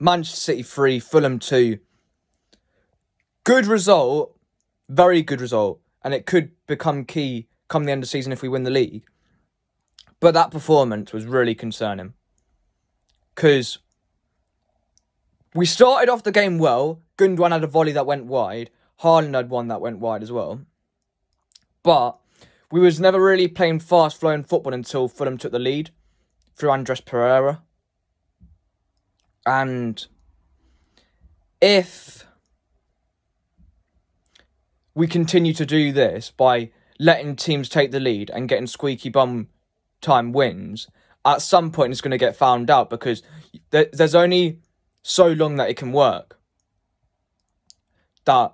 Manchester City 3, Fulham 2. Good result, very good result, and it could become key come the end of the season if we win the league. But that performance was really concerning. Because we started off the game well. Gundogan had a volley that went wide. Haaland had one that went wide as well. But we was never really playing fast-flowing football until Fulham took the lead through Andres Pereira. And if we continue to do this by letting teams take the lead and getting squeaky bum time wins, at some point it's going to get found out, because there's only so long that it can work. That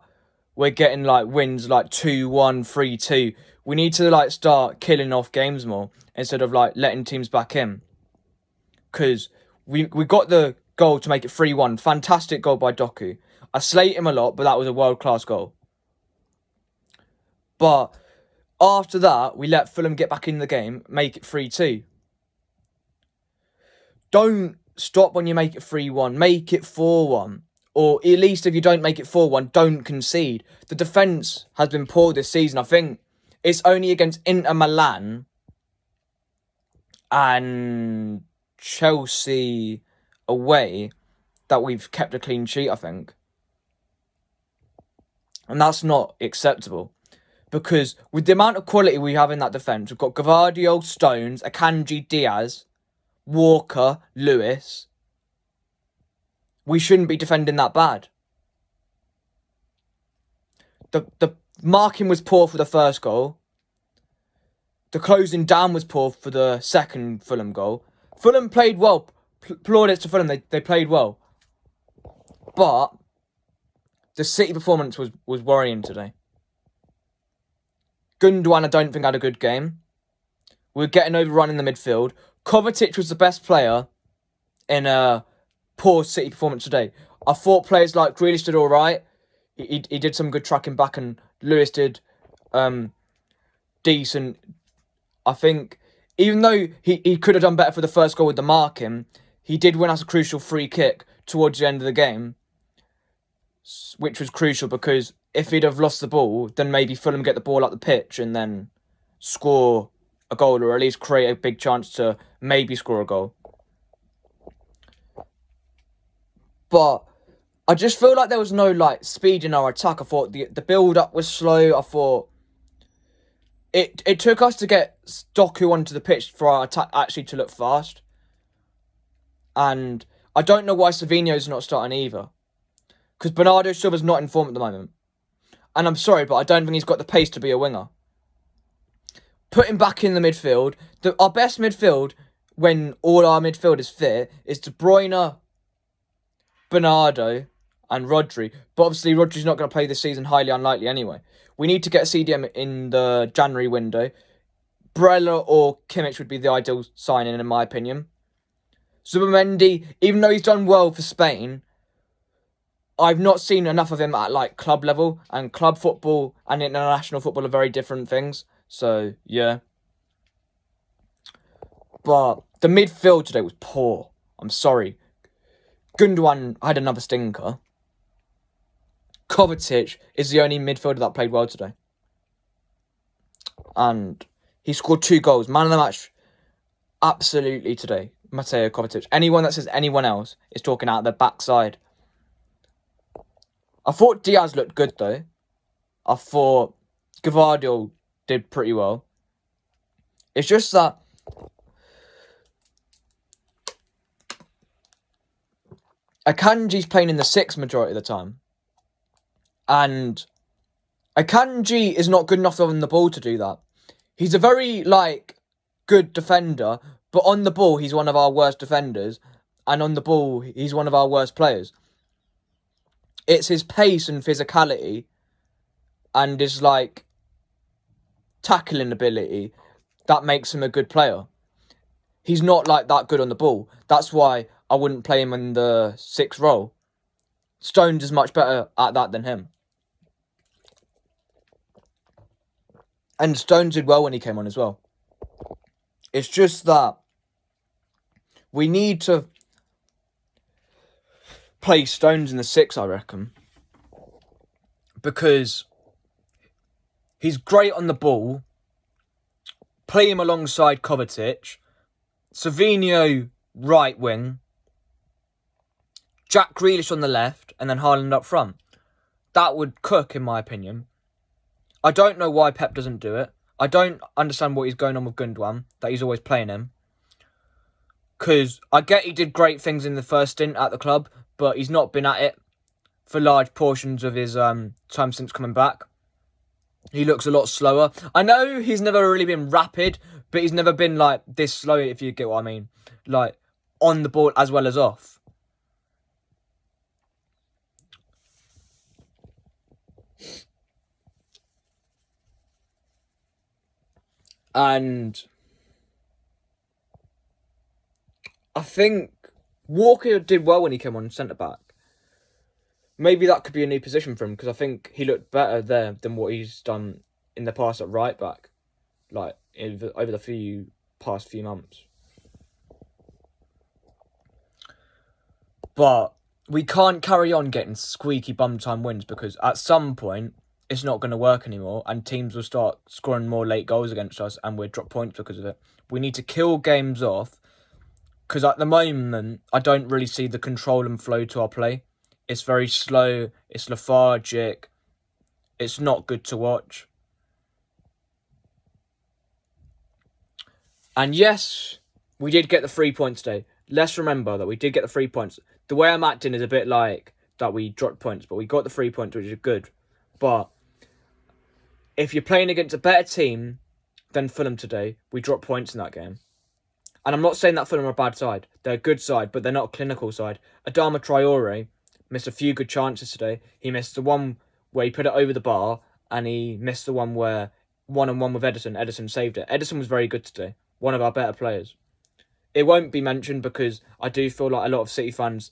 we're getting like wins like 2-1, 3-2. We need to like start killing off games more instead of like letting teams back in. Because we got the goal to make it 3-1. Fantastic goal by Doku. I slate him a lot, but that was a world-class goal. But after that, we let Fulham get back in the game, make it 3-2. Don't stop when you make it 3-1. Make it 4-1. Or at least if you don't make it 4-1, don't concede. The defence has been poor this season. I think it's only against Inter Milan and Chelsea away that we've kept a clean sheet, I think. And that's not acceptable. Because with the amount of quality we have in that defence, we've got Gvardiol, Stones, Akanji, Diaz, Walker, Lewis. We shouldn't be defending that bad. The marking was poor for the first goal. The closing down was poor for the second Fulham goal. Fulham played well. Plaudits to Fulham, they played well. But the City performance was worrying today. Gundogan, I don't think, had a good game. We were getting overrun in the midfield. Kovacic was the best player in a poor City performance today. I thought players like Grealish did all right. He did some good tracking back, and Lewis did decent. I think, even though he could have done better for the first goal with the marking, he did win us a crucial free kick towards the end of the game, which was crucial because if he'd have lost the ball, then maybe Fulham get the ball up the pitch and then score a goal, or at least create a big chance to maybe score a goal. But I just feel like there was no like speed in our attack. I thought the build-up was slow. I thought it took us to get Doku onto the pitch for our attack actually to look fast. And I don't know why Savinho's not starting either. Because Bernardo Silva's not in form at the moment. And I'm sorry, but I don't think he's got the pace to be a winger. Put him back in the midfield. Our best midfield, when all our midfield is fit, is De Bruyne, Bernardo, and Rodri. But obviously, Rodri's not going to play this season, highly unlikely anyway. We need to get CDM in the January window. Barella or Kimmich would be the ideal signing, in my opinion. Zubimendi, even though he's done well for Spain, I've not seen enough of him at like club level, and club football and international football are very different things. So, yeah. But the midfield today was poor. I'm sorry. Gundogan had another stinker. Kovacic is the only midfielder that played well today. And he scored 2 goals. Man of the match, absolutely today. Mateo Kovacic. Anyone that says anyone else is talking out their backside. I thought Diaz looked good though. I thought Gvardiol did pretty well. It's just that Akanji's playing in the 6 majority of the time. And Akanji is not good enough on the ball to do that. He's a very, good defender, but on the ball, he's one of our worst defenders. And on the ball, he's one of our worst players. It's his pace and physicality and his, tackling ability that makes him a good player. He's not, that good on the ball. That's why I wouldn't play him in the 6th role. Stones is much better at that than him. And Stones did well when he came on as well. It's just that we need to play Stones in the 6, I reckon. Because he's great on the ball. Play him alongside Kovacic. Savinho, right wing. Jack Grealish on the left. And then Haaland up front. That would cook, in my opinion. I don't know why Pep doesn't do it. I don't understand what is going on with Gundogan, that he's always playing him. Because I get he did great things in the first stint at the club, but he's not been at it for large portions of his time since coming back. He looks a lot slower. I know he's never really been rapid, but he's never been like this slow, if you get what I mean. Like, on the ball as well as off. And I think Walker did well when he came on centre-back. Maybe that could be a new position for him, because I think he looked better there than what he's done in the past at right-back. Like, over the past few months. But we can't carry on getting squeaky bum-time wins, because at some point, it's not going to work anymore, and teams will start scoring more late goals against us, and we'll drop points because of it. We need to kill games off, because at the moment, I don't really see the control and flow to our play. It's very slow, it's lethargic, it's not good to watch. And yes, we did get the 3 points today. Let's remember that we did get the 3 points. The way I'm acting is a bit like that we dropped points, but we got the 3 points, which is good. But if you're playing against a better team than Fulham today, we dropped points in that game. And I'm not saying that Fulham are a bad side. They're a good side, but they're not a clinical side. Adama Traore missed a few good chances today. He missed the one where he put it over the bar, and he missed the one where one-on-one with Ederson. Ederson saved it. Ederson was very good today. One of our better players. It won't be mentioned because I do feel like a lot of City fans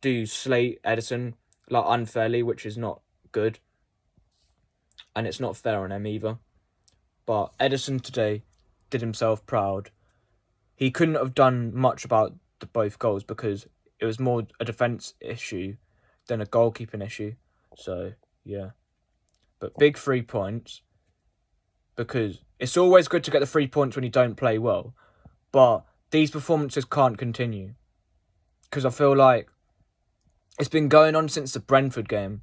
do slate Ederson like unfairly, which is not good. And it's not fair on him either. But Ederson today did himself proud. He couldn't have done much about both goals because it was more a defence issue than a goalkeeping issue. So, yeah. But big 3 points, because it's always good to get the 3 points when you don't play well. But these performances can't continue. Because I feel like it's been going on since the Brentford game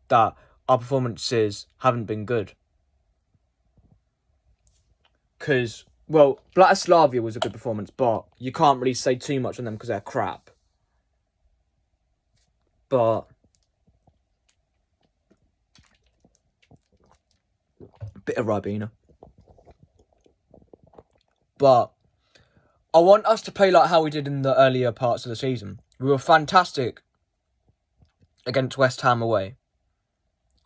that our performances haven't been good. Because, well, Bratislava was a good performance, but you can't really say too much on them because they're crap. But a bit of Ribena. But I want us to play like how we did in the earlier parts of the season. We were fantastic against West Ham away.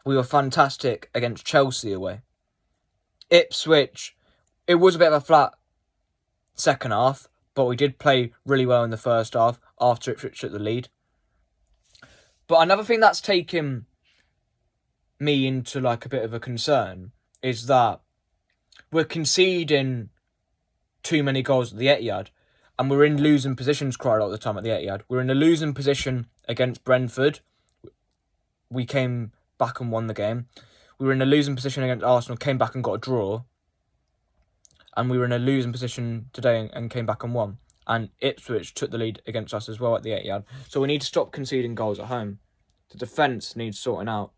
We were fantastic against Chelsea away. Ipswich, it was a bit of a flat second half, but we did play really well in the first half after Ipswich took the lead. But another thing that's taken me into like a bit of a concern is that we're conceding too many goals at the Etihad, and we're in losing positions quite a lot of the time at the Etihad. We're in a losing position against Brentford. We came back and won the game. We were in a losing position against Arsenal, came back and got a draw. And we were in a losing position today and came back and won. And Ipswich took the lead against us as well at the Etihad. So we need to stop conceding goals at home. The defence needs sorting out.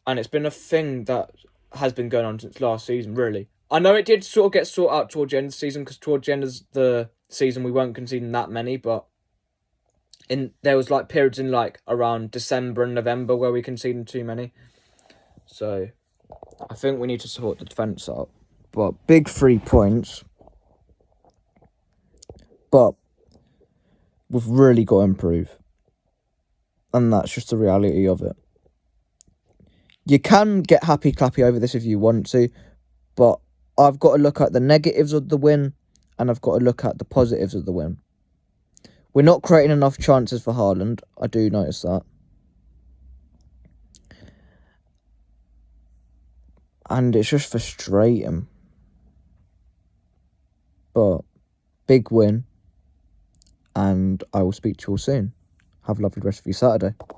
And it's been a thing that has been going on since last season, really. I know it did sort of get sorted out towards the end of the season, because towards the end of the season we weren't conceding that many, but there was like periods in like around December and November where we conceded too many. So I think we need to sort the defence out. But big 3 points. But we've really got to improve. And that's just the reality of it. You can get happy clappy over this if you want to, but I've got to look at the negatives of the win, and I've got to look at the positives of the win. We're not creating enough chances for Haaland. I do notice that. And it's just frustrating. But big win. And and I will speak to you all soon. Have a lovely rest of your Saturday.